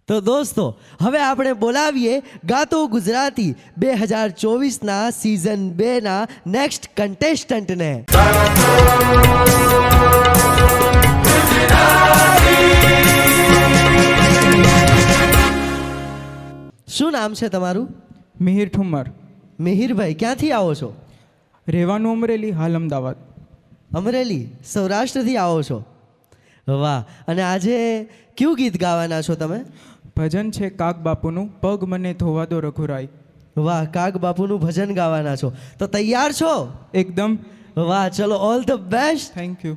તો દોસ્તો હવે આપણે બોલાવીએ ગાતો ગુજરાતી 2024ના સિઝન 2ના નેક્સ્ટ કન્ટેસ્ટન્ટને. શું નામ છે તમારું? મિહિર ઠુમ્મર. મિહિરભાઈ, ક્યાંથી આવો છો? રહેવાનું અમરેલી, હાલ અમદાવાદ. અમરેલી, સૌરાષ્ટ્રથી આવો છો? વાહ. અને આજે કયું ગીત ગાવાના છો તમે? ભજન છે કાગ બાપુનું, પગ મને ધોવા દો રઘુરાય. વાહ, કાગ બાપુનું ભજન ગાવાના છો, તો તૈયાર છો? એકદમ. વાહ, ચલો, all the best. Thank you.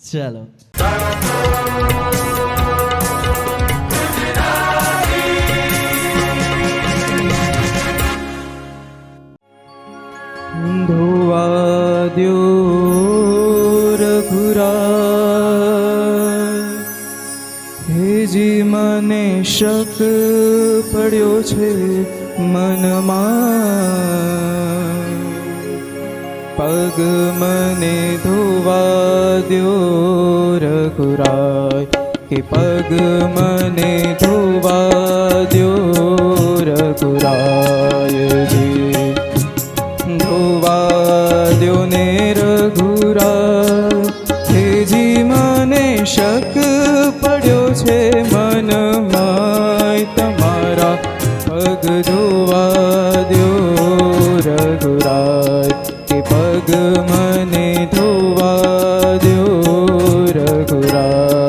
ચલો. ધોવા દો રઘુરાય, હેજી મને શક પડ્યો છે મનમાં, પગ મને ધોવા દો રઘુરાય, કે પગ મને ધોવા દો રઘુરાયજી, ધોવા દો ને રઘુરાય, હેજી મને શક પડ્યો છે મનમાં, તમારા પગ ધોવા દો રઘુરાય, કે પગ મને ધોવા દો રઘુરાયજી.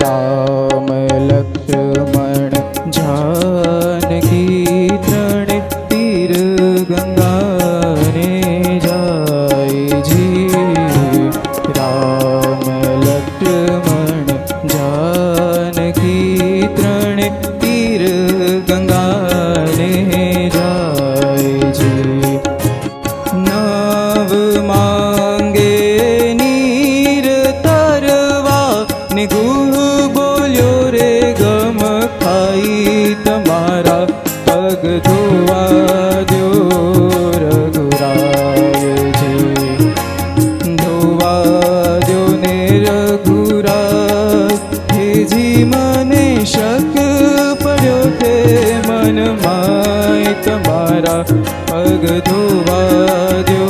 રામ લક્ષ્મણ જાનકી ત્રણે તીર ગંગાને જાય જી, રામ લક્ષ્મણ જાનકી ત્રણે તીર ગંગાને જાય જી, નવ માંગે નીર તરવા ને ગુહ બોલ્યો રે ગમ ખાઈ, તમારા પગ ધોવા દો રઘુરાયજી, ધોવા દો ને રઘુરાય, હેજી મને શક પડ્યો છે મનમાં, તમારા પગ ધોવા દો